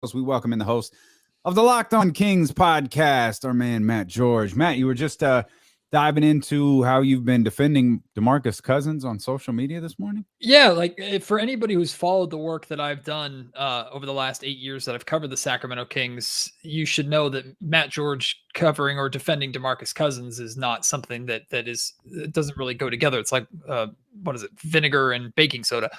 We welcome in the host of the Locked On Kings podcast, our man Matt George. Matt, you were just diving into how you've been defending Demarcus Cousins on social media this morning. Yeah, for anybody who's followed the work that I've done over the last 8 years that I've covered the Sacramento Kings, you should know that Matt George covering or defending Demarcus Cousins is not something that it doesn't really go together. It's like what is it, vinegar and baking soda.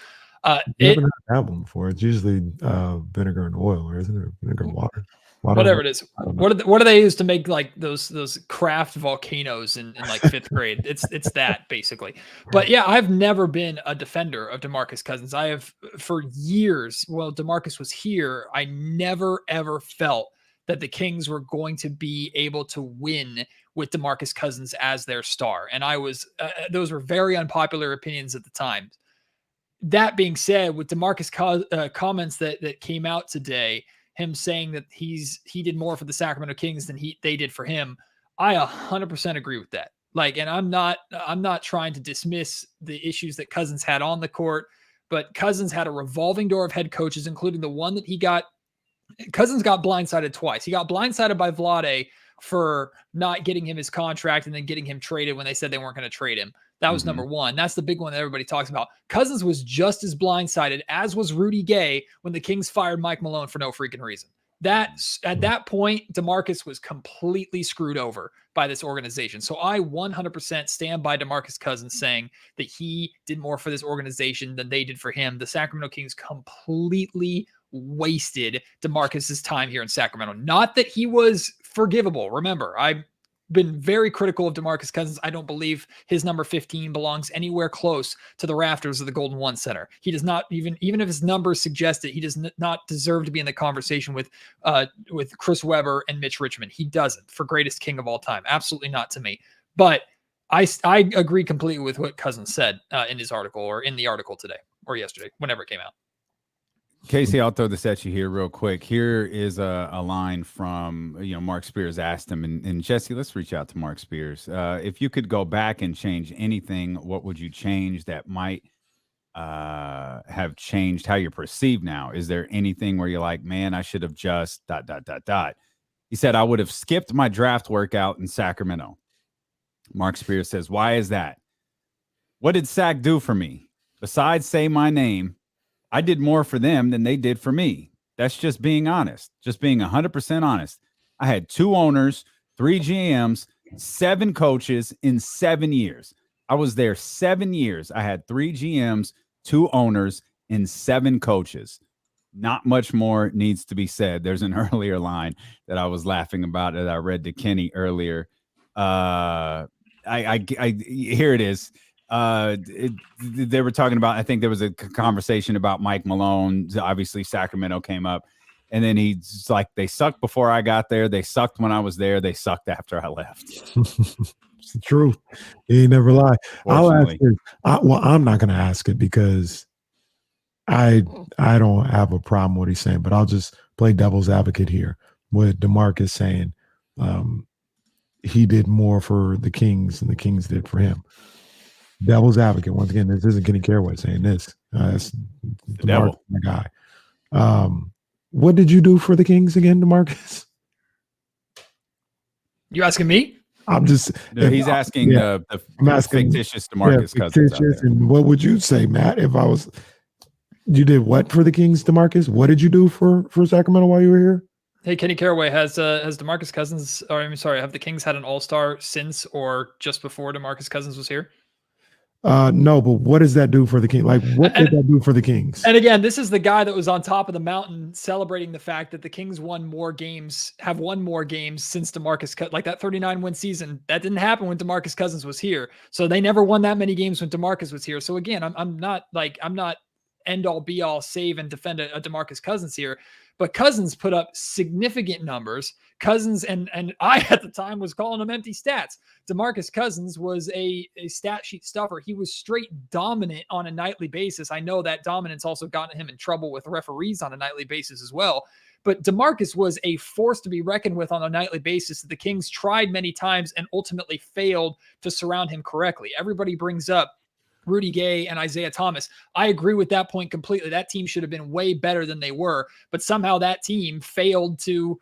Never had that one before. It's usually vinegar and oil, or isn't it? Vinegar and water. Whatever it is. What do they use to make like those craft volcanoes in like fifth grade? It's that basically. But yeah, I've never been a defender of Demarcus Cousins. I have for years. While Demarcus was here, I never ever felt that the Kings were going to be able to win with Demarcus Cousins as their star. And I was those were very unpopular opinions at the time. That being said, with Demarcus comments that came out today, him saying that he did more for the Sacramento Kings than they did for him, I 100% agree with that. And I'm not trying to dismiss the issues that Cousins had on the court, but Cousins had a revolving door of head coaches, including the one that he got. Cousins got blindsided twice. He got blindsided by Vlade for not getting him his contract and then getting him traded when they said they weren't going to trade him. That was number one. That's the big one that everybody talks about. Cousins was just as blindsided as was Rudy Gay when the Kings fired Mike Malone for no freaking reason. At that point, Demarcus was completely screwed over by this organization. So I 100% stand by Demarcus Cousins saying that he did more for this organization than they did for him. The Sacramento Kings completely wasted Demarcus's time here in Sacramento. Not that he was forgivable. Remember, I've been very critical of Demarcus Cousins. I don't believe his number 15 belongs anywhere close to the rafters of the Golden One Center. He does not even if his numbers suggest it, he does not deserve to be in the conversation with Chris Webber and Mitch Richmond. He doesn't for greatest king of all time. Absolutely not to me. But I agree completely with what Cousins said in his article or in the article today or yesterday, whenever it came out. Casey, I'll throw this at you here real quick. Here is a line from, Mark Spears asked him, and Jesse, let's reach out to Mark Spears. If you could go back and change anything, what would you change that might have changed how you're perceived now? Is there anything where you're like, man, I should have just ... He said, I would have skipped my draft workout in Sacramento. Mark Spears says, why is that? What did Sac do for me? Besides say my name, I did more for them than they did for me. That's just being honest, just being 100% honest. I had 2 owners, 3 GMs, 7 coaches in 7 years. I was there 7 years. I had 3 GMs, 2 owners, and 7 coaches. Not much more needs to be said. There's an earlier line that I was laughing about that I read to Kenny earlier. Here it is. They were talking about, I think there was a conversation about Mike Malone. Obviously, Sacramento came up. And then he's like, they sucked before I got there. They sucked when I was there. They sucked after I left. It's the truth. He never lie. I'll ask it. I'm not going to ask it because I don't have a problem with what he's saying, but I'll just play devil's advocate here with DeMarcus saying he did more for the Kings than the Kings did for him. Devil's advocate. Once again, this isn't Kenny Caraway saying this. That's the devil, my guy. What did you do for the Kings again, DeMarcus? You asking me? I'm just. He's asking the fictitious DeMarcus Cousins. And what would you say, Matt? If I was, you did what for the Kings, DeMarcus? What did you do for Sacramento while you were here? Hey, Kenny Caraway, has DeMarcus Cousins? Or I'm sorry, have the Kings had an AllStar since or just before DeMarcus Cousins was here? No, but what does that do for the Kings? Like, what did that do for the Kings? And again, this is the guy that was on top of the mountain celebrating the fact that the Kings have won more games since DeMarcus, like that 39-win season. That didn't happen when DeMarcus Cousins was here. So they never won that many games when DeMarcus was here. So again, I'm not end all be all save and defend a DeMarcus Cousins here, but Cousins put up significant numbers. Cousins and I at the time was calling him empty stats. DeMarcus Cousins was a stat sheet stuffer. He was straight dominant on a nightly basis. I know that dominance also gotten him in trouble with referees on a nightly basis as well. But DeMarcus was a force to be reckoned with on a nightly basis that the Kings tried many times and ultimately failed to surround him correctly. Everybody brings up Rudy Gay and Isaiah Thomas. I agree with that point completely. That team should have been way better than they were, but somehow that team failed to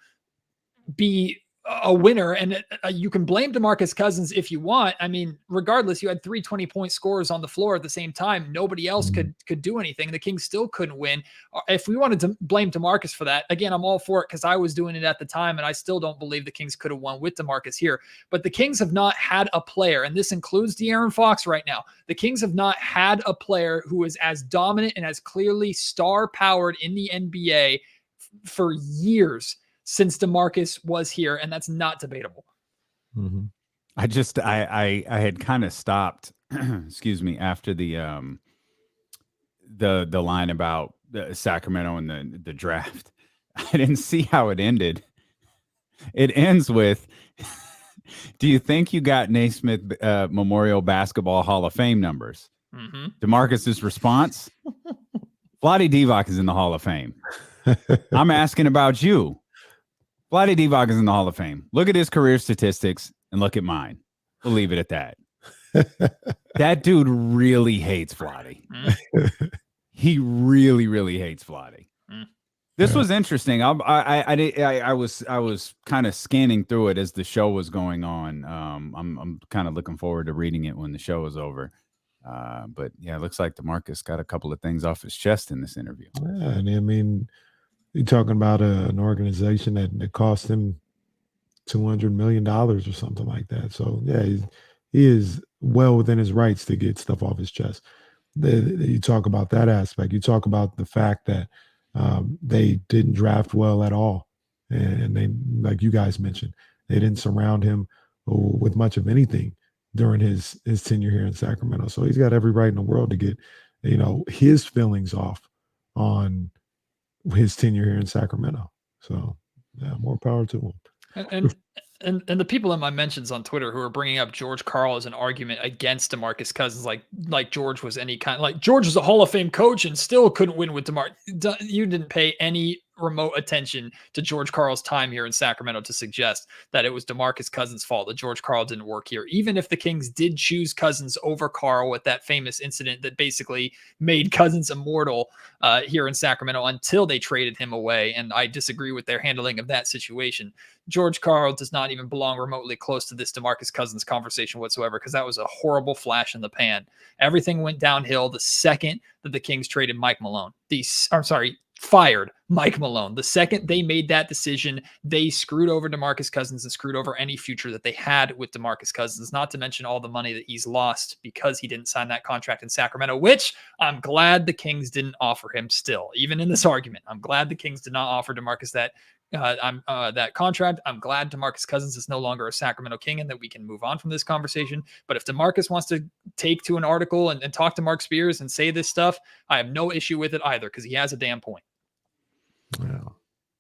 be a winner. And you can blame Demarcus Cousins if you want. I mean, regardless, you had 3 20-point scorers on the floor at the same time. Nobody else could do anything. The Kings still couldn't win. If we wanted to blame Demarcus for that, again, I'm all for it because I was doing it at the time, and I still don't believe the Kings could have won with Demarcus here. But the Kings have not had a player, and this includes De'Aaron Fox right now. The Kings have not had a player who is as dominant and as clearly star-powered in the NBA for years since DeMarcus was here, and that's not debatable. Mm-hmm. I had kind of stopped, excuse me, after the line about Sacramento and the draft. I didn't see how it ended. It ends with, do you think you got Naismith Memorial Basketball Hall of Fame numbers? Mm-hmm. DeMarcus's response, Vlade Divac is in the Hall of Fame. I'm asking about you. Vlade Divac is in the Hall of Fame. Look at his career statistics and look at mine. We'll leave it at that. That dude really hates Vlade. He really, really hates Vlade. This was interesting. I was kind of scanning through it as the show was going on. I'm kind of looking forward to reading it when the show is over. But yeah, it looks like DeMarcus got a couple of things off his chest in this interview. Yeah, and I mean, you're talking about an organization that cost him $200 million or something like that. So yeah, he is well within his rights to get stuff off his chest. You talk about that aspect. You talk about the fact that they didn't draft well at all, and they, like you guys mentioned, they didn't surround him with much of anything during his tenure here in Sacramento. So he's got every right in the world to get, his feelings off on his tenure here in Sacramento. So yeah, more power to him. And the people in my mentions on Twitter who are bringing up George Karl as an argument against DeMarcus Cousins, like George was any kind, like George was a Hall of Fame coach and still couldn't win with DeMarcus. You didn't pay any remote attention to George Karl's time here in Sacramento to suggest that it was DeMarcus Cousins' fault that George Karl didn't work here. Even if the Kings did choose Cousins over Karl with that famous incident that basically made Cousins immortal here in Sacramento until they traded him away. And I disagree with their handling of that situation. George Karl does not even belong remotely close to this DeMarcus Cousins conversation whatsoever, because that was a horrible flash in the pan. Everything went downhill the second that the Kings traded Mike Malone. Fired Mike Malone. The second they made that decision, they screwed over DeMarcus Cousins and screwed over any future that they had with DeMarcus Cousins, not to mention all the money that he's lost because he didn't sign that contract in Sacramento, which I'm glad the Kings didn't offer him still. Even in this argument, I'm glad the Kings did not offer DeMarcus that contract. I'm glad DeMarcus Cousins is no longer a Sacramento King and that we can move on from this conversation. But if DeMarcus wants to take to an article and talk to Mark Spears and say this stuff, I have no issue with it either, because he has a damn point. Yeah.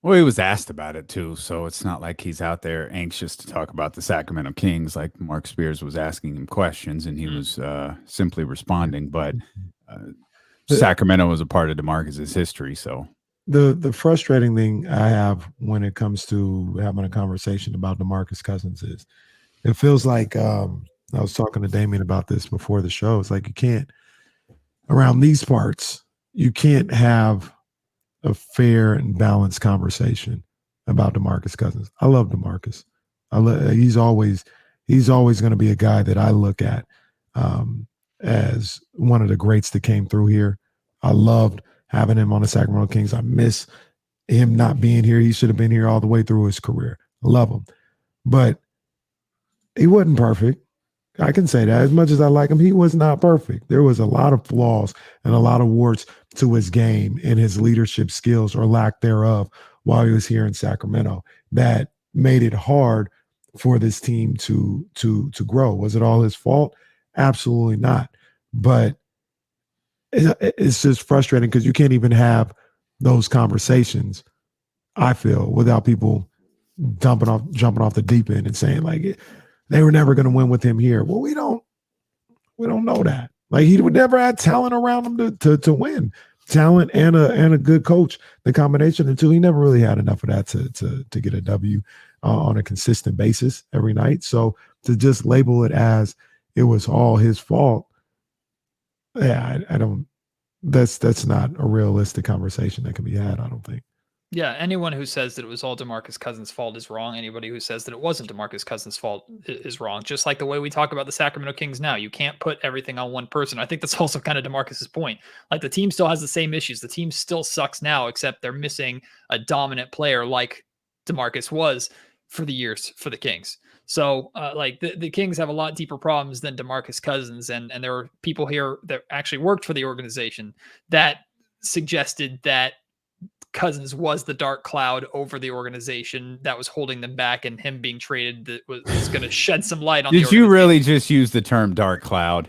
Well, he was asked about it too, so it's not like he's out there anxious to talk about the Sacramento Kings. Like Mark Spears was asking him questions and he was simply responding. But Sacramento was a part of DeMarcus's history, so. The frustrating thing I have when it comes to having a conversation about DeMarcus Cousins is it feels like I was talking to Damien about this before the show. It's like you can't, around these parts, you can't have a fair and balanced conversation about DeMarcus Cousins. I love DeMarcus. He's always going to be a guy that I look at as one of the greats that came through here. I loved having him on the Sacramento Kings. I miss him not being here. He should have been here all the way through his career. I love him. But he wasn't perfect. I can say that. As much as I like him, he was not perfect. There was a lot of flaws and a lot of warts to his game and his leadership skills, or lack thereof, while he was here in Sacramento, that made it hard for this team to grow. Was it all his fault? Absolutely not. But it's just frustrating because you can't even have those conversations, I feel, without people jumping off the deep end and saying like they were never going to win with him here. Well, we don't know that. Like, he would never have talent around him to win. Talent and a good coach, the combination of the two. He never really had enough of that to get a W on a consistent basis every night. So to just label it as it was all his fault, Yeah, I don't. That's not a realistic conversation that can be had. I don't think. Yeah, anyone who says that it was all DeMarcus Cousins' fault is wrong. Anybody who says that it wasn't DeMarcus Cousins' fault is wrong. Just like the way we talk about the Sacramento Kings now, you can't put everything on one person. I think that's also kind of DeMarcus's point. Like the team still has the same issues. The team still sucks now, except they're missing a dominant player like DeMarcus was for the years for the Kings. So like the Kings have a lot deeper problems than DeMarcus Cousins. And there are people here that actually worked for the organization that suggested that Cousins was the dark cloud over the organization that was holding them back, and him being traded that was going to shed some light on. Did you really just use the term dark cloud?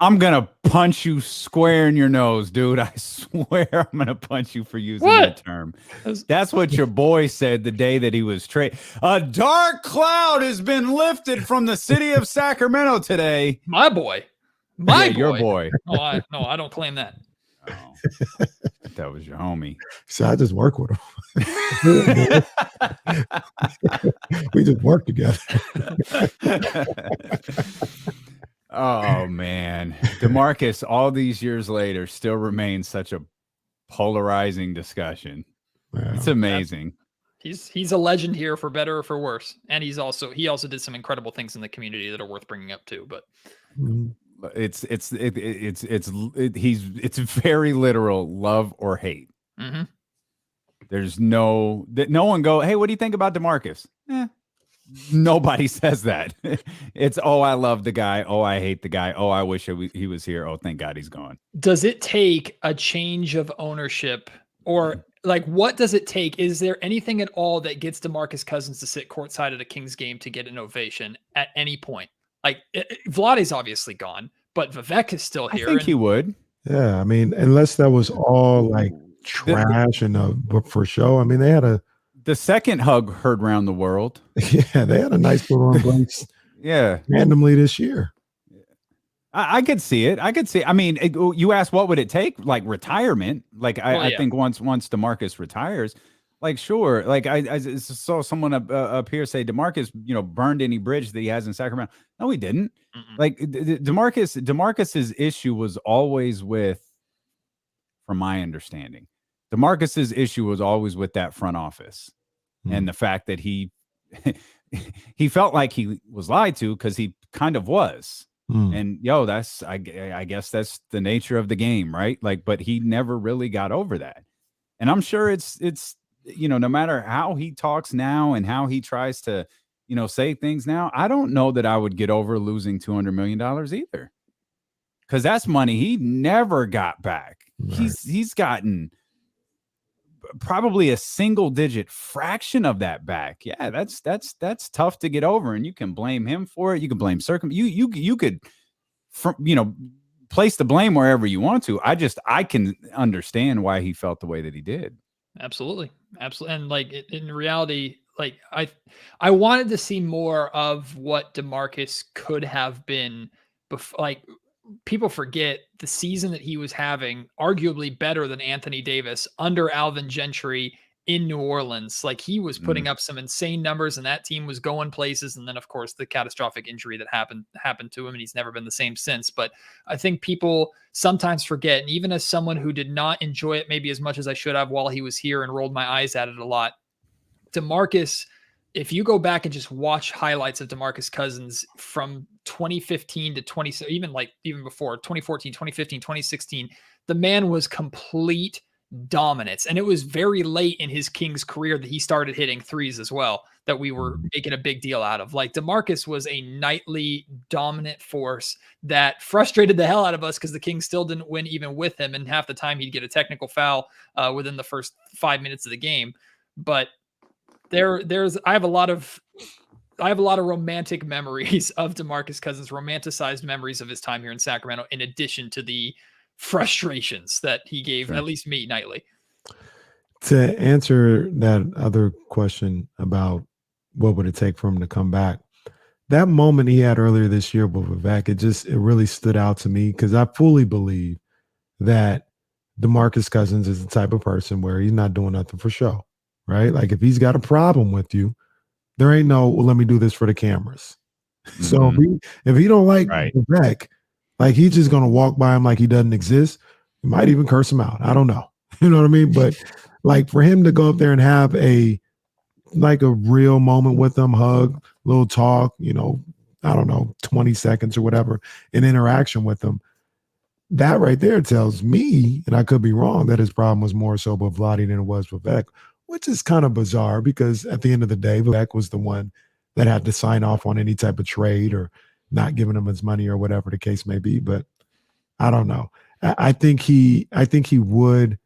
I'm going to punch you square in your nose, dude. I swear I'm going to punch you for using that term. That's what your boy said the day that he was traded. A dark cloud has been lifted from the city of Sacramento today. My boy. Your boy. No, I don't claim that. Oh, that was your homie. So I just work with him. We just work together. Oh man, DeMarcus, all these years later, still remains such a polarizing discussion. Yeah. It's amazing. He's a legend here, for better or for worse, and he also did some incredible things in the community that are worth bringing up too. But. It's very literal, love or hate. Mm-hmm. There's no one go, hey, what do you think about DeMarcus? Nobody says that. It's, oh, I love the guy. Oh, I hate the guy. Oh, I wish he was here. Oh, thank God he's gone. Does it take a change of ownership, or like what does it take? Is there anything at all that gets DeMarcus Cousins to sit courtside at a Kings game to get an ovation at any point? Like Vlade's obviously gone, but Vivek is still here. I think he would. Yeah, I mean, unless that was all like trash and for show. I mean, they had the second hug heard around the world. Yeah, they had a nice little embrace. Yeah, randomly this year. I could see it. I mean, you asked what would it take? Like retirement. Like I think once DeMarcus retires. Like, sure. Like I saw someone up here say DeMarcus, burned any bridge that he has in Sacramento. No, he didn't. Mm-mm. Like DeMarcus's issue was always with, from my understanding, DeMarcus's issue was always with that front office and the fact that he felt like he was lied to, because he kind of was. And that's I guess that's the nature of the game, right? Like, but he never really got over that. And I'm sure it's no matter how he talks now and how he tries to, say things now, I don't know that I would get over losing $200 million either. Because that's money he never got back. Right. He's gotten probably a single-digit fraction of that back. Yeah, that's tough to get over, and you can blame him for it. You can blame you could, place the blame wherever you want to. I can understand why he felt the way that he did. Absolutely. And like in reality, like I wanted to see more of what DeMarcus could have been before. Like, people forget the season that he was having, arguably better than Anthony Davis under Alvin Gentry in New Orleans. Like, he was putting up some insane numbers, and that team was going places. And then, of course, the catastrophic injury that happened to him, and he's never been the same since. But I think people sometimes forget, and even as someone who did not enjoy it maybe as much as I should have while he was here and rolled my eyes at it a lot, DeMarcus, if you go back and just watch highlights of DeMarcus Cousins from 2015 to even before 2014, 2015, 2016, the man was complete dominance. And it was very late in his Kings career that he started hitting threes as well, that we were making a big deal out of. Like, DeMarcus was a nightly dominant force that frustrated the hell out of us, because the Kings still didn't win even with him. And half the time he'd get a technical foul within the first 5 minutes of the game. But I have a lot of romantic memories of DeMarcus Cousins, romanticized memories of his time here in Sacramento, in addition to the frustrations that he gave, at least me, nightly. To answer that other question about what would it take for him to come back, that moment he had earlier this year with Vivek, it really stood out to me, because I fully believe that DeMarcus Cousins is the type of person where he's not doing nothing for show. Right? Like, if he's got a problem with you, there ain't no, well, let me do this for the cameras. So if he don't like Vivek, Like he's just gonna walk by him like he doesn't exist. He might even curse him out. I don't know. You know what I mean? But like for him to go up there and have a real moment with them, hug, little talk, I don't know, 20 seconds or whatever, an interaction with them. That right there tells me, and I could be wrong, that his problem was more so with Vlade than it was with Vivek, which is kind of bizarre because at the end of the day, Vivek was the one that had to sign off on any type of trade or not giving him his money or whatever the case may be. But I don't know. I think Vivek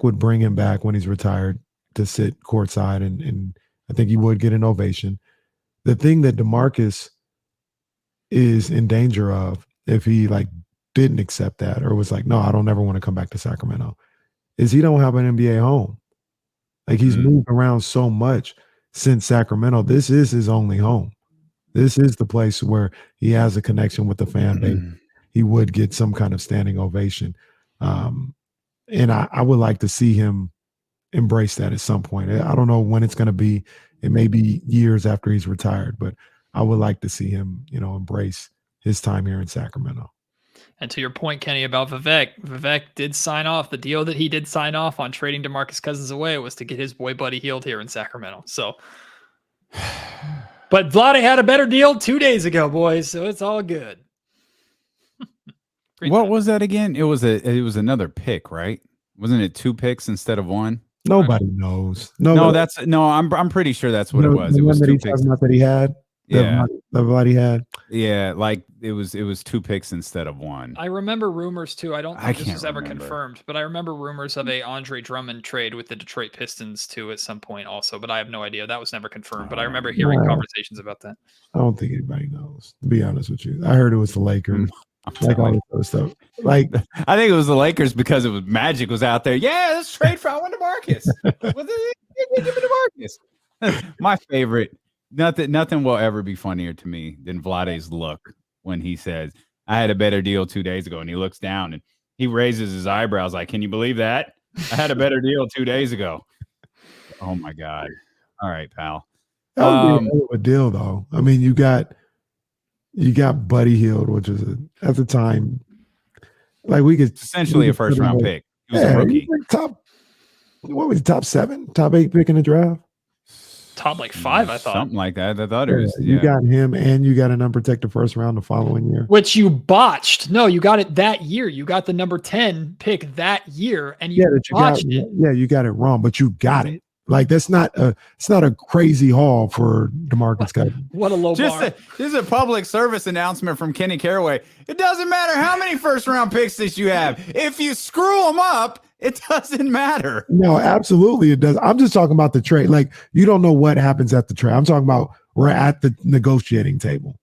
would bring him back when he's retired to sit courtside, and I think he would get an ovation. The thing that DeMarcus is in danger of, if he didn't accept that or was like, no, I don't ever want to come back to Sacramento, is he don't have an NBA home. Like he's moved around so much since Sacramento. This is his only home. This is the place where he has a connection with the fan base. He would get some kind of standing ovation. And I would like to see him embrace that at some point. I don't know when it's going to be. It may be years after he's retired, but I would like to see him, embrace his time here in Sacramento. And to your point, Kenny, about Vivek did sign off. The deal that he did sign off on trading DeMarcus Cousins away was to get his boy Buddy Hield here in Sacramento. So, but Vlade had a better deal 2 days ago, boys. So it's all good. What was that again? It was another pick, right? Wasn't it 2 picks instead of 1? Nobody knows. I'm pretty sure that's what it was. It was 2 picks that he had. Yeah, the Vlade had. Yeah, like it was 2 picks instead of 1. I remember rumors too. I don't think this was ever confirmed, but I remember rumors of a Andre Drummond trade with the Detroit Pistons too at some point also, but I have no idea. That was never confirmed, but I remember hearing conversations about that. I don't think anybody knows, to be honest with you. I heard it was the Lakers. All this other stuff. I think it was the Lakers because it was Magic was out there. Yeah, let's trade for DeMarcus. DeMarcus. My favorite. Nothing will ever be funnier to me than Vlade's look when he says, I had a better deal 2 days ago. And he looks down and he raises his eyebrows like, can you believe that? I had a better deal 2 days ago. Oh, my God. All right, pal. That would be a deal, though. I mean, you got Buddy Hield, which is at the time, we could essentially a first-round pick. He was a rookie. Top 7, top 8 pick in the draft? Top 5, I thought. Something like that. I thought it was. You got him, and you got an unprotected first round the following year, which you botched. No, you got it that year. You got the number 10 pick that year, and you botched it. Yeah, you got it wrong, but you got it. It's not a crazy haul for DeMarcus Cousins. What a low bar. This is a public service announcement from Kenny Caraway. It doesn't matter how many first-round picks that you have. If you screw them up, it doesn't matter. No, absolutely it does. I'm just talking about the trade. You don't know what happens at the trade. I'm talking about we're at the negotiating table.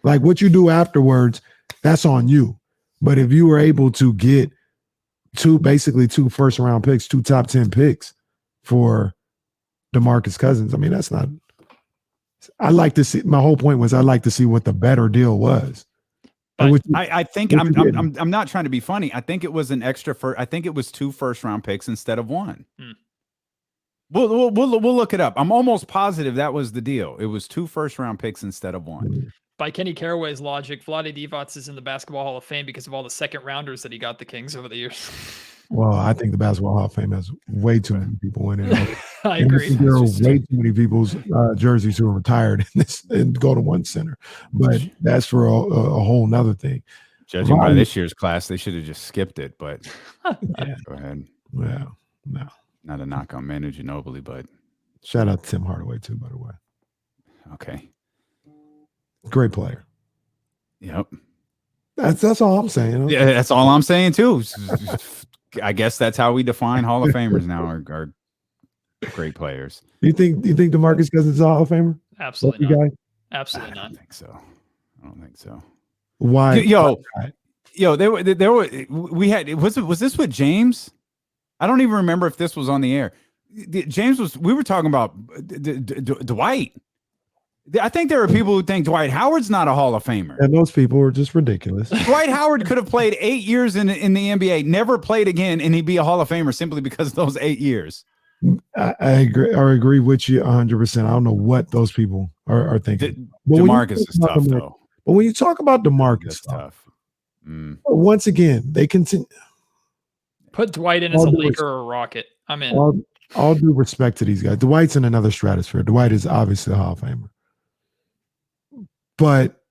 What you do afterwards, that's on you. But if you were able to get 2 first-round picks, 2 top 10 picks for DeMarcus Cousins, I mean, that's not. I like to see. My whole point was I like to see what the better deal was. I think I'm not trying to be funny. I think it was an extra I think it was 2 first-round picks instead of 1. We'll look it up. I'm almost positive that was the deal. It was 2 first-round picks instead of 1. By Kenny Caraway's logic, Vlade Divac is in the Basketball Hall of Fame because of all the second rounders that he got the Kings over the years. Well, I think the Basketball Hall of Fame has way too many people in it. I agree. There are way too many people's jerseys who are retired and go to one center. But that's for a whole nother thing. Judging by this year's class, they should have just skipped it. But yeah, go ahead. Yeah, no. Not a knock on Manu Ginobili, but shout out to Tim Hardaway too, by the way. Okay. Great player. Yep. That's all I'm saying. Yeah, that's all I'm saying too. I guess that's how we define Hall of Famers now. Are great players. You think DeMarcus Cousins is a Hall of Famer? Absolutely not. Guy? Absolutely not. I don't think so. I don't think so. Why? Yo, there were we had was this with James? I don't even remember if this was on the air. We were talking about Dwight. I think there are people who think Dwight Howard's not a Hall of Famer. And those people are just ridiculous. Dwight Howard could have played 8 years in the NBA, never played again, and he'd be a Hall of Famer simply because of those 8 years. I agree. I agree with you 100%. I don't know what those people are thinking. DeMarcus is tough, though. But when you talk about DeMarcus, that's tough. Once again, they continue. Put Dwight in as a Laker or a Rocket. I'm in. All due respect to these guys. Dwight's in another stratosphere. Dwight is obviously a Hall of Famer. But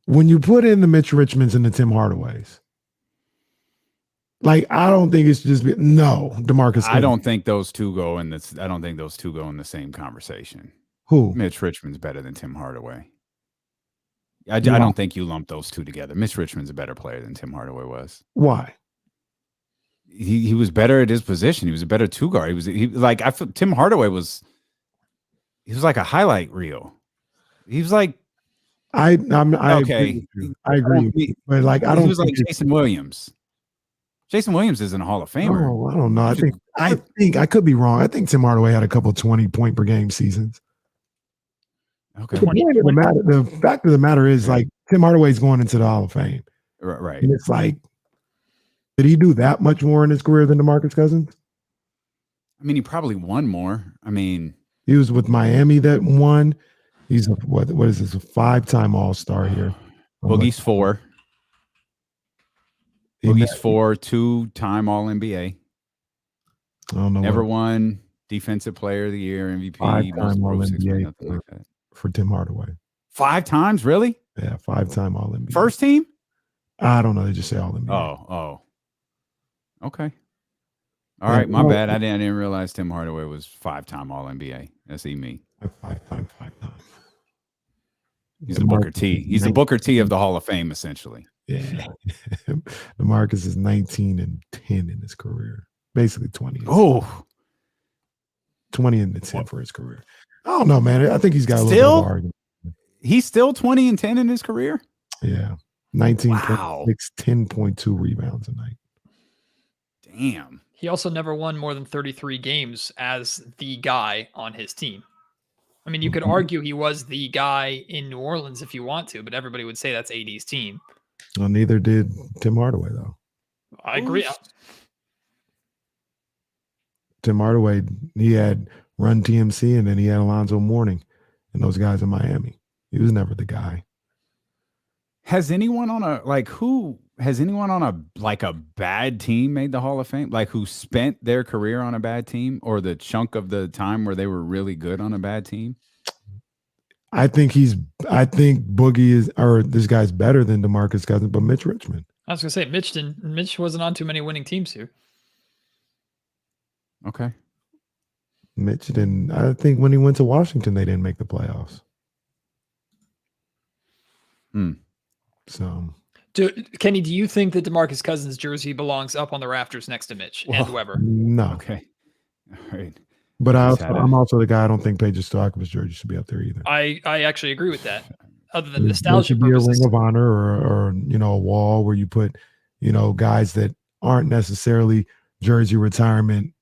when you put in the Mitch Richmonds and the Tim Hardaways, like, I don't think it's just DeMarcus. I don't think those two go in this. I don't think those two go in the same conversation. Who? Mitch Richmond's better than Tim Hardaway. I don't think you lump those two together. Mitch Richmond's a better player than Tim Hardaway was. Why? He was better at his position. He was a better two guard. I feel Tim Hardaway was like a highlight reel. He was like I agree. I agree. But like I don't. He was like Jason Williams. Jason Williams isn't a Hall of Famer. Oh, I don't know. I think I could be wrong. I think Tim Hardaway had a couple 20-point per game seasons. Okay. The fact of the matter is, like, Tim Hardaway's going into the Hall of Fame. Right. And it's like, did he do that much more in his career than DeMarcus Cousins? I mean, he probably won more. I mean, he was with Miami that won. He's what is this? A 5-time All-Star here. Boogie's 4. Boogie's 4, 2-time All-NBA. I don't know. Never won Defensive Player of the Year, MVP, 5-time All-NBA nothing like that. For Tim Hardaway. 5 times, really? Yeah, 5-time All-NBA. First team? I don't know. They just say All-NBA. Oh. Okay. All right, my bad. I didn't realize Tim Hardaway was 5-time All-NBA. That's me. 5-time. He's the Booker T. He's the Booker T of the Hall of Fame, essentially. Yeah. DeMarcus is 19-10 in his career. Basically 20. 20-10 for his career. I don't know, man. I think he's got a little bit of argument. He's still 20-10 in his career? Yeah. 19.6, 10.2 rebounds a night. Damn. He also never won more than 33 games as the guy on his team. I mean, you could argue he was the guy in New Orleans if you want to, but everybody would say that's AD's team. Well, neither did Tim Hardaway, though. I agree. Tim Hardaway, he had Run TMC, and then he had Alonzo Mourning and those guys in Miami. He was never the guy. Has anyone on a bad team made the Hall of Fame? Like, who spent their career on a bad team, or the chunk of the time where they were really good on a bad team? I think Boogie this guy's better than DeMarcus Cousins, but Mitch Richmond. I was gonna say Mitch wasn't on too many winning teams here. Okay. Mitch didn't. I think when he went to Washington, they didn't make the playoffs. So, Kenny, do you think that DeMarcus Cousins' jersey belongs up on the rafters next to Mitch and Weber? No. Okay. All right. But I'm also the guy. I don't think Peja Stojakovic's jersey should be up there either. I actually agree with that. Other than nostalgia purposes, be a ring of honor or a wall where you put guys that aren't necessarily jersey retirement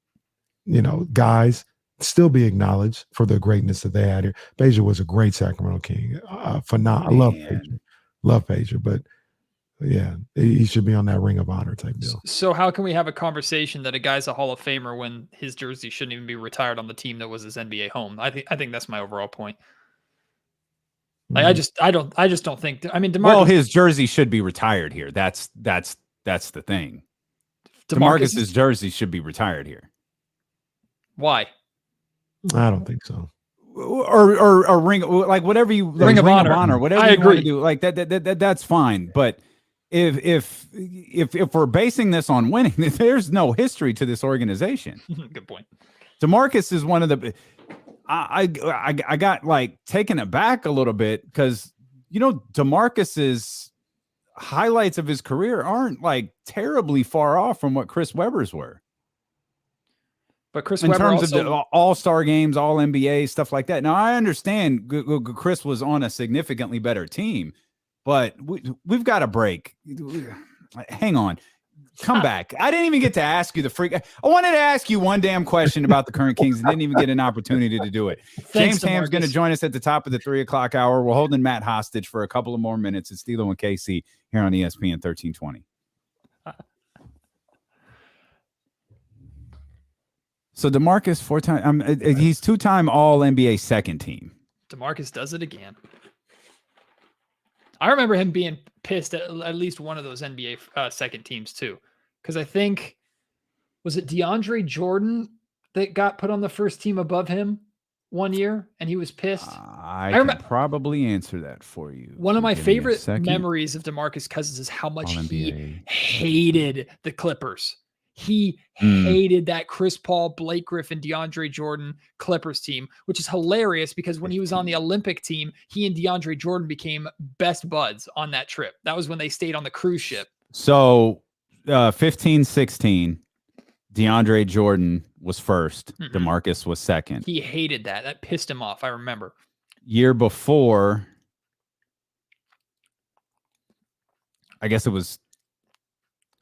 guys, still be acknowledged for the greatness that they had here. Peja was a great Sacramento King. I love Peja, but yeah, he should be on that ring of honor type deal. So how can we have a conversation that a guy's a Hall of Famer when his jersey shouldn't even be retired on the team that was his NBA home? I think that's my overall point. Like, I just don't think. I mean, his jersey should be retired here. That's the thing. DeMarcus's jersey should be retired here. Why? I don't think so. Or ring, like whatever you ring of honor, whatever you want to do, like that's fine. But if we're basing this on winning, there's no history to this organization. Good point. DeMarcus is one of the. I got like taken aback a little bit because DeMarcus's highlights of his career aren't like terribly far off from what Chris Webber's were. But Chris in Webber terms also, of the All-Star games, All-NBA, stuff like that. Now, I understand Chris was on a significantly better team, but we've got a break. Hang on. Come back. I didn't even get to ask you I wanted to ask you one damn question about the current Kings and didn't even get an opportunity to do it. James Ham's going to join us at the top of the 3 o'clock hour. We're holding Matt hostage for a couple of more minutes. It's Stilo and KC here on ESPN 1320. So DeMarcus 4-time, he's 2-time All NBA second team. DeMarcus does it again. I remember him being pissed at least one of those NBA second teams too, because I think was it DeAndre Jordan that got put on the first team above him one year, and he was pissed. I can probably answer that for you. One of my favorite memories of Demarcus Cousins is how much he hated the Clippers. He hated that Chris Paul, Blake Griffin, DeAndre Jordan Clippers team, which is hilarious because when he was on the Olympic team, he and DeAndre Jordan became best buds on that trip. That was when they stayed on the cruise ship. So 15-16, DeAndre Jordan was first. Demarcus was second. He hated that. That pissed him off. I remember. Year before, I guess it was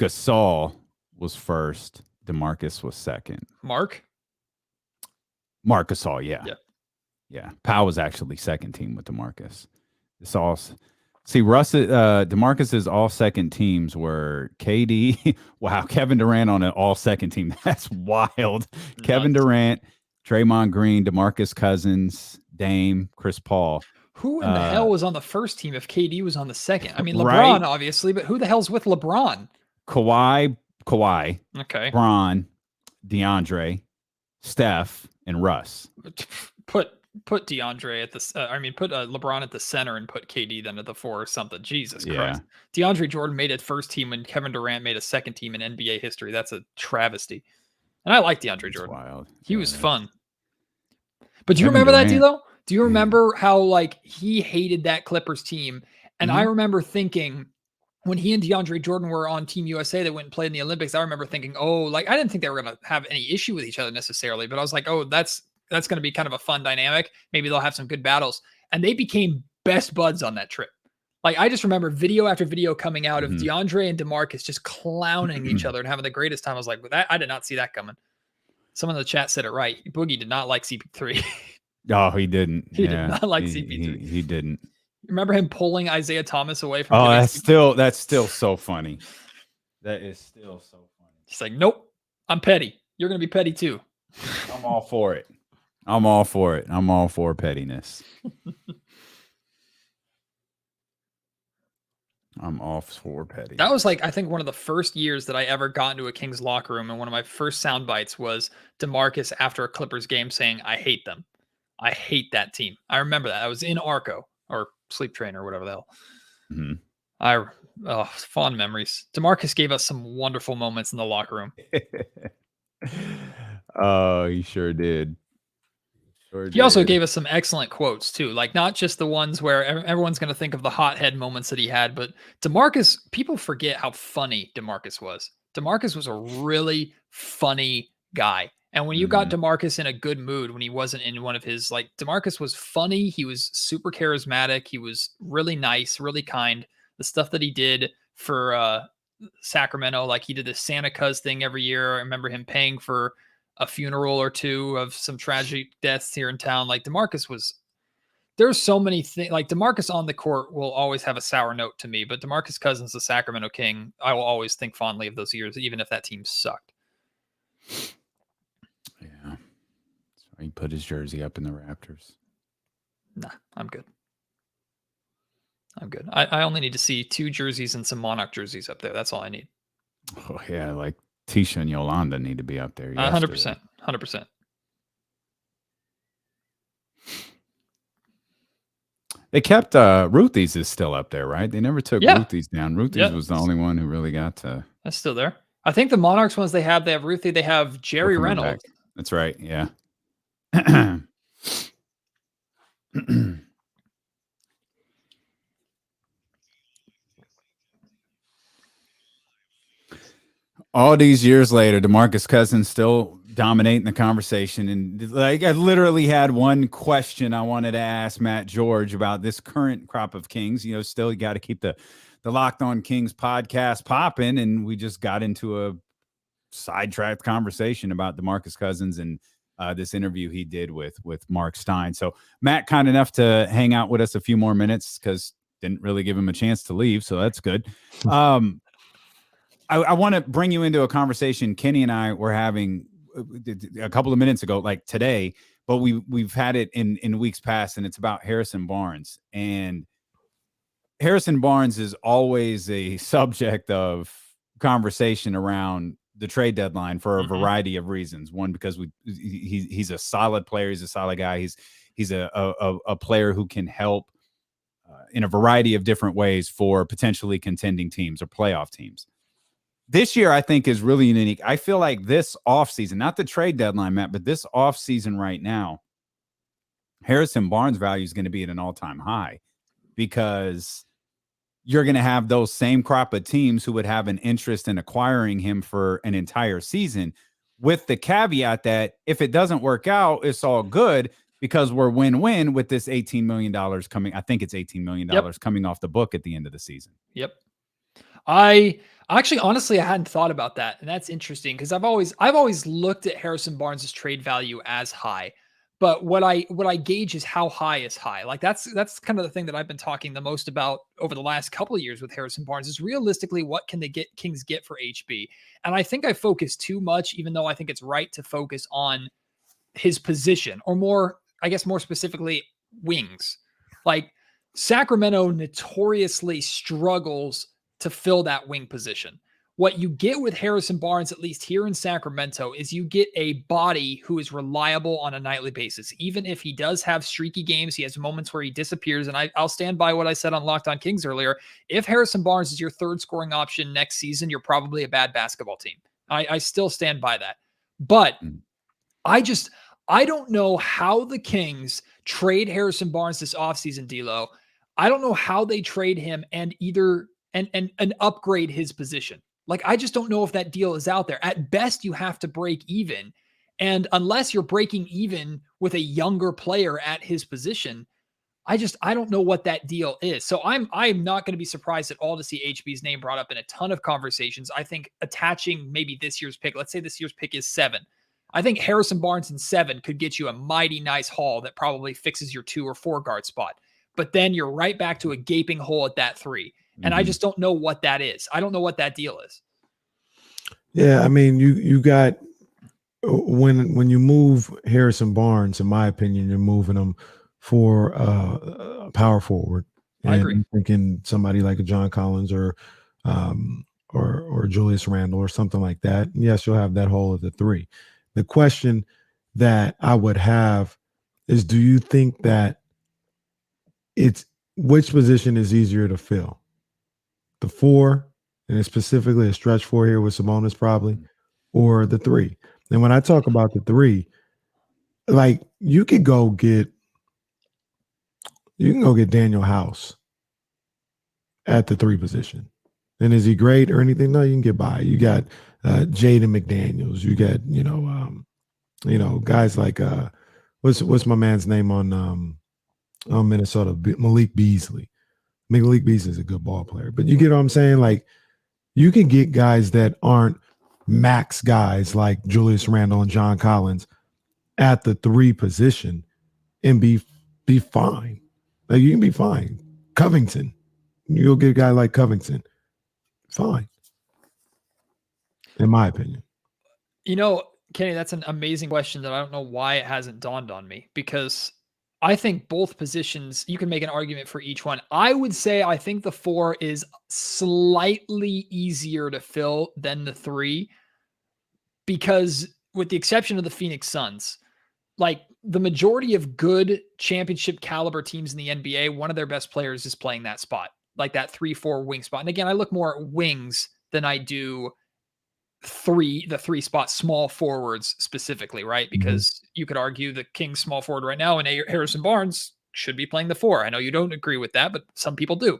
Gasol was first. DeMarcus was second. Mark Gasol, yeah. Powell was actually second team with DeMarcus. It's all DeMarcus's all second teams were KD. Wow, Kevin Durant on an all second team. That's wild. Kevin Durant, Draymond Green, DeMarcus Cousins, Dame, Chris Paul. Who in the hell was on the first team if KD was on the second? I mean, LeBron, obviously, but who the hell's with LeBron? Kawhi. Okay. Bron, DeAndre, Steph, and Russ. Put DeAndre at the put LeBron at the center and put KD then at the 4 or something. Jesus Christ. DeAndre Jordan made it first team when Kevin Durant made a second team in NBA history. That's a travesty. And I like DeAndre Jordan. Wild. He was fun. But do you remember that, D-Lo? Do you remember how like he hated that Clippers team? And I remember thinking when he and DeAndre Jordan were on Team USA that went and played in the Olympics, I remember thinking, I didn't think they were going to have any issue with each other necessarily, but I was like, that's going to be kind of a fun dynamic. Maybe they'll have some good battles. And they became best buds on that trip. Like, I just remember video after video coming out of DeAndre and DeMarcus just clowning each other and having the greatest time. I was like, I did not see that coming. Someone in the chat said it right. Boogie did not like CP3. Oh, he didn't. He did not like CP3. He didn't. Remember him pulling Isaiah Thomas away from? Oh, that's still so funny. That is still so funny. He's like, nope, I'm petty. You're gonna be petty too. I'm all for it. I'm all for pettiness. I'm all for petty. That was like, I think one of the first years that I ever got into a Kings locker room, and one of my first sound bites was DeMarcus after a Clippers game saying, "I hate them. I hate that team." I remember that. I was in Arco or Sleep Train or whatever the hell. Fond memories. DeMarcus gave us some wonderful moments in the locker room. Oh, he sure did. He also gave us some excellent quotes too, like not just the ones where everyone's going to think of the hothead moments that he had, but DeMarcus, people forget how funny DeMarcus was. DeMarcus was a really funny guy. And when you got DeMarcus in a good mood, when he wasn't in one of his, like, DeMarcus was funny. He was super charismatic. He was really nice, really kind. The stuff that he did for Sacramento, like he did the Santa Claus thing every year. I remember him paying for a funeral or two of some tragic deaths here in town. Like there's so many things. Like DeMarcus on the court will always have a sour note to me, but DeMarcus Cousins, the Sacramento King, I will always think fondly of those years, even if that team sucked. Yeah. So he put his jersey up in the Raptors. Nah, I'm good. I only need to see 2 jerseys and some Monarch jerseys up there. That's all I need. Oh, yeah. Like Tisha and Yolanda need to be up there. 100%. 100%. They kept Ruthie's is still up there, right? They never took Ruthie's down. Ruthie's was the only one who really got to. That's still there. I think the Monarchs ones they have Ruthie, they have Jerry Reynolds. Back. That's right. Yeah. All these years later, DeMarcus Cousins still dominating the conversation. And like, I literally had one question I wanted to ask Matt George about this current crop of Kings. You know, still you got to keep the Locked On Kings podcast popping. And we just got into a sidetracked conversation about DeMarcus Cousins and this interview he did with Mark Stein. So Matt, kind enough to hang out with us a few more minutes because didn't really give him a chance to leave. So that's good. I want to bring you into a conversation Kenny and I were having a couple of minutes ago, like today, but we've had it in weeks past, and it's about Harrison Barnes. And Harrison Barnes is always a subject of conversation around the trade deadline for a variety of reasons. One, because he's a solid player. He's a solid guy. He's a player who can help in a variety of different ways for potentially contending teams or playoff teams. This year, I think, is really unique. I feel like this offseason, not the trade deadline, Matt, but this offseason right now, Harrison Barnes' value is going to be at an all-time high because you're going to have those same crop of teams who would have an interest in acquiring him for an entire season, with the caveat that if it doesn't work out, it's all good because we're win-win with this $18 million coming. I think it's $18 million coming off the book at the end of the season. Yep. I actually, honestly, I hadn't thought about that. And that's interesting because I've always looked at Harrison Barnes's trade value as high. But what I gauge is how high is high. Like that's kind of the thing that I've been talking the most about over the last couple of years with Harrison Barnes is realistically what can the Kings get for HB. And I think I focus too much, even though I think it's right to focus on his position, or more, I guess more specifically, wings. Like Sacramento notoriously struggles to fill that wing position. What you get with Harrison Barnes, at least here in Sacramento, is you get a body who is reliable on a nightly basis. Even if he does have streaky games, he has moments where he disappears. And I'll stand by what I said on Locked On Kings earlier. If Harrison Barnes is your third scoring option next season, you're probably a bad basketball team. I still stand by that. But I don't know how the Kings trade Harrison Barnes this offseason, D'Lo. I don't know how they trade him and upgrade his position. Like, I just don't know if that deal is out there. At best, you have to break even. And unless you're breaking even with a younger player at his position, I don't know what that deal is. So I'm not going to be surprised at all to see HB's name brought up in a ton of conversations. I think attaching maybe this year's pick, let's say this year's pick is 7. I think Harrison Barnes in 7 could get you a mighty nice haul that probably fixes your 2 or 4 guard spot. But then you're right back to a gaping hole at that 3. And I just don't know what that is. I don't know what that deal is. Yeah, I mean, you got when you move Harrison Barnes, in my opinion, you're moving him for a power forward. And I agree. I'm thinking somebody like a John Collins or Julius Randle or something like that. Yes, you'll have that hole at the 3. The question that I would have is, do you think that which position is easier to fill? The 4, and it's specifically a stretch 4 here with Sabonis probably, or the 3. And when I talk about the 3, like you can go get Daniel House at the 3 position. And is he great or anything? No, you can get by. You got Jaden McDaniels. You got guys like what's my man's name on Minnesota? Malik Beasley. Malik Beasley is a good ball player, but you get what I'm saying? Like, you can get guys that aren't max guys like Julius Randle and John Collins at the 3 position and be fine. Like, you can be fine. Covington, you'll get a guy like Covington. Fine. In my opinion. Kenny, that's an amazing question that I don't know why it hasn't dawned on me, because I think both positions, you can make an argument for each one. I would say I think the 4 is slightly easier to fill than the 3, because with the exception of the Phoenix Suns, like the majority of good championship caliber teams in the NBA, one of their best players is playing that spot, like that 3-4 wing spot. And again, I look more at wings than I do the 3 spot small forwards specifically, right? Because you could argue the Kings small forward right now and Harrison Barnes should be playing the 4. I know you don't agree with that, but some people do.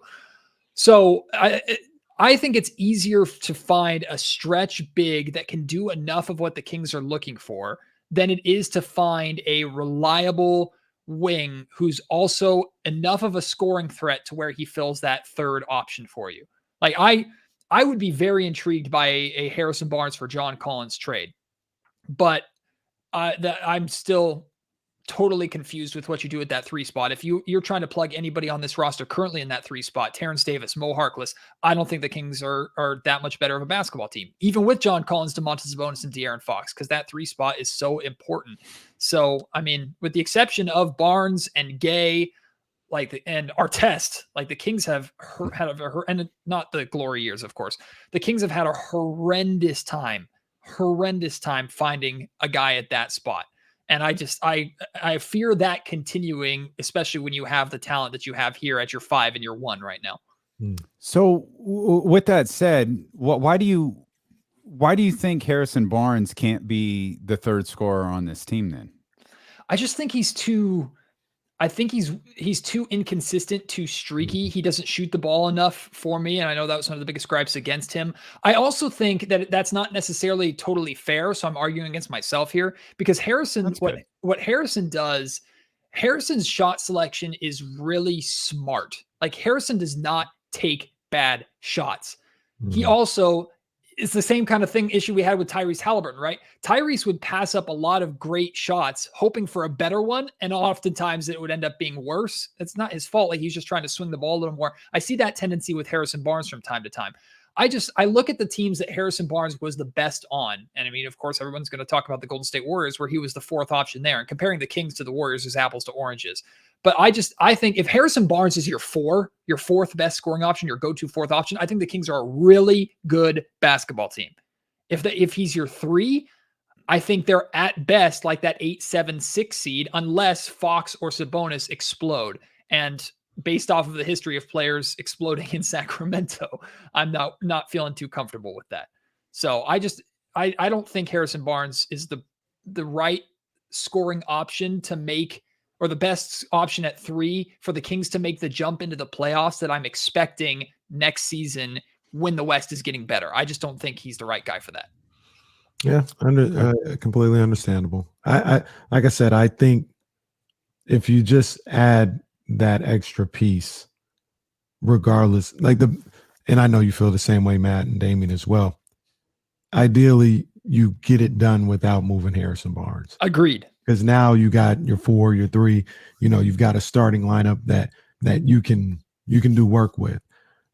So I think it's easier to find a stretch big that can do enough of what the Kings are looking for than it is to find a reliable wing who's also enough of a scoring threat to where he fills that 3rd option for you. Like I would be very intrigued by a Harrison Barnes for John Collins trade, but I'm still totally confused with what you do at that 3 spot. If you're trying to plug anybody on this roster currently in that 3 spot, Terrence Davis, Mo Harkless, I don't think the Kings are that much better of a basketball team, even with John Collins, Domantas Sabonis, and De'Aaron Fox, because that 3 spot is so important. So, I mean, with the exception of Barnes and Gay, and Artest, like the Kings have and not the glory years, of course. The Kings have had a horrendous time finding a guy at that spot. And I fear that continuing, especially when you have the talent that you have here at your 5 and your 1 right now. So with that said, why do you think Harrison Barnes can't be the third scorer on this team then? I just think he's too inconsistent, too streaky. He doesn't shoot the ball enough for me. And I know that was one of the biggest gripes against him. I also think that that's not necessarily totally fair. So I'm arguing against myself here because what Harrison does, Harrison's shot selection is really smart. Like Harrison does not take bad shots. He also, it's the same kind of issue we had with Tyrese Halliburton, right? Tyrese would pass up a lot of great shots, hoping for a better one. And oftentimes it would end up being worse. It's not his fault. Like he's just trying to swing the ball a little more. I see that tendency with Harrison Barnes from time to time. I look at the teams that Harrison Barnes was the best on. And I mean, of course, everyone's going to talk about the Golden State Warriors where he was the 4th option there, and comparing the Kings to the Warriors is apples to oranges. But I think if Harrison Barnes is your 4th best scoring option, your go-to 4th option, I think the Kings are a really good basketball team. If he's your 3, I think they're at best like that 8, 7, 6 seed, unless Fox or Sabonis explode. And based off of the history of players exploding in Sacramento, I'm not feeling too comfortable with that. So I don't think Harrison Barnes is the right scoring option to make, or the best option at 3 for the Kings to make the jump into the playoffs that I'm expecting next season when the West is getting better. I just don't think he's the right guy for that. Yeah, completely understandable. I like I said, I think if you just add that extra piece, regardless, and I know you feel the same way, Matt and Damien as well. Ideally, you get it done without moving Harrison Barnes. Agreed. Because now you got your 4, your 3. You've got a starting lineup that you can do work with.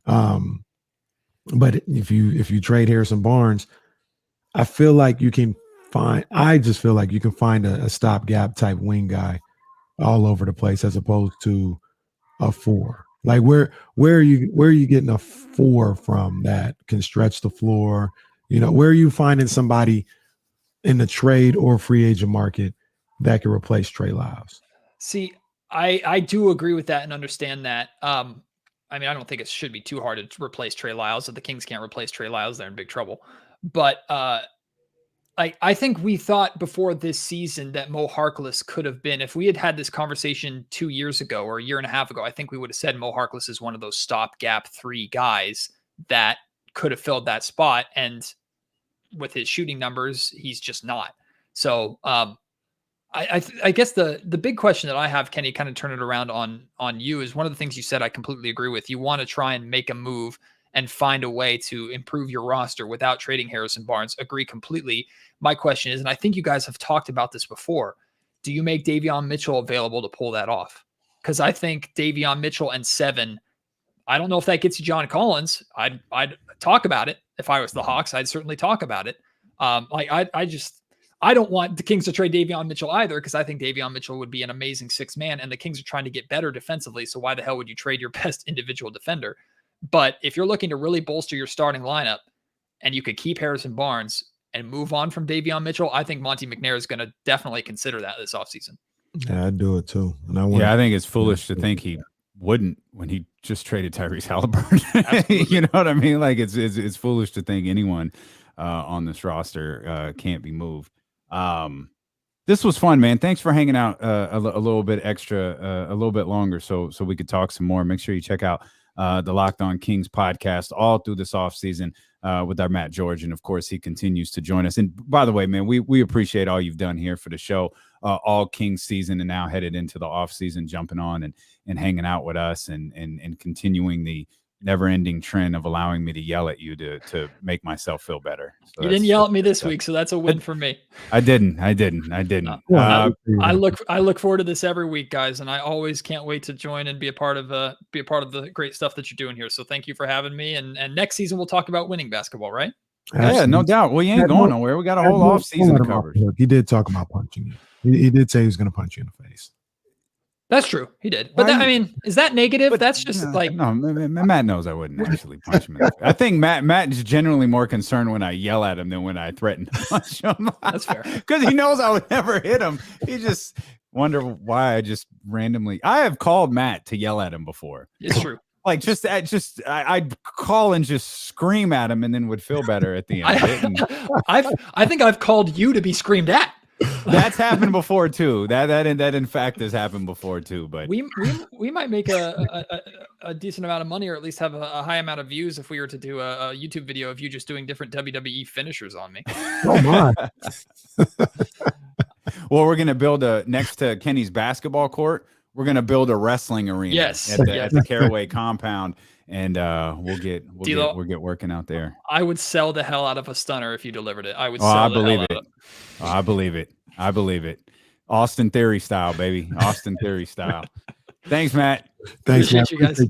But if you trade Harrison Barnes, I just feel like you can find a stopgap type wing guy all over the place as opposed to a 4. Like where are you getting a 4 from that can stretch the floor? Where are you finding somebody in the trade or free agent market that can replace Trey Lyles? See, I do agree with that and understand that. I mean, I don't think it should be too hard to replace Trey Lyles. If the Kings can't replace Trey Lyles, they're in big trouble. But I think we thought before this season that Mo Harkless could have been, if we had this conversation 2 years ago or a year and a half ago, I think we would have said Mo Harkless is one of those stopgap 3 guys that could have filled that spot. And with his shooting numbers, he's just not. So I guess the big question that I have, Kenny, kind of turn it around on you, is one of the things you said I completely agree with. You want to try and make a move and find a way to improve your roster without trading Harrison Barnes. Agree completely. My question is, and I think you guys have talked about this before, do you make Davion Mitchell available to pull that off? Because I think Davion Mitchell and 7, I don't know if that gets you John Collins. I'd talk about it. If I was the Hawks, I'd certainly talk about it. I don't want the Kings to trade Davion Mitchell either, because I think Davion Mitchell would be an amazing 6th man, and the Kings are trying to get better defensively. So why the hell would you trade your best individual defender? But if you're looking to really bolster your starting lineup and you could keep Harrison Barnes and move on from Davion Mitchell, I think Monty McNair is going to definitely consider that this offseason. Yeah, I'd do it too. And I think it's foolish to think he wouldn't when he just traded Tyrese Halliburton. You know what I mean? Like it's foolish to think anyone on this roster can't be moved. This was fun, man. Thanks for hanging out a little bit extra, a little bit longer, so we could talk some more. Make sure you check out the Locked On Kings podcast all through this offseason with our Matt George. And of course, he continues to join us. And by the way, man, we appreciate all you've done here for the show all Kings season, and now headed into the offseason, jumping on and hanging out with us and continuing the never-ending trend of allowing me to yell at you to make myself feel better. So you didn't yell at me this week, so that's a win for me. I didn't. I look forward to this every week, guys, and I always can't wait to join and be a part of the great stuff that you're doing here. So thank you for having me. And next season we'll talk about winning basketball, right? Yeah, no doubt. Well, you ain't going nowhere. We got a whole off season to cover. He did talk about punching you. He did say he was going to punch you in the face. That's true. He did. But I mean, is that negative? But that's just like no. Matt knows I wouldn't actually punch him. I think Matt is generally more concerned when I yell at him than when I threaten to punch him. That's fair. Because he knows I would never hit him. He just wonder why I just randomly. I have called Matt to yell at him before. It's true. Like I'd call and just scream at him, and then would feel better at the end. I think I've called you to be screamed at. That's happened before too. That in fact has happened before too. But we might make a decent amount of money, or at least have a high amount of views if we were to do a YouTube video of you just doing different WWE finishers on me. Oh my! Well, we're gonna build next to Kenny's basketball court. We're gonna build a wrestling arena. Yes, at the Caraway compound, and we'll get working out there. I would sell the hell out of a stunner if you delivered it. I would. I believe it. I believe it. Austin Theory style, baby. Austin Theory style. Thanks, Matt. Thanks, Appreciate you guys.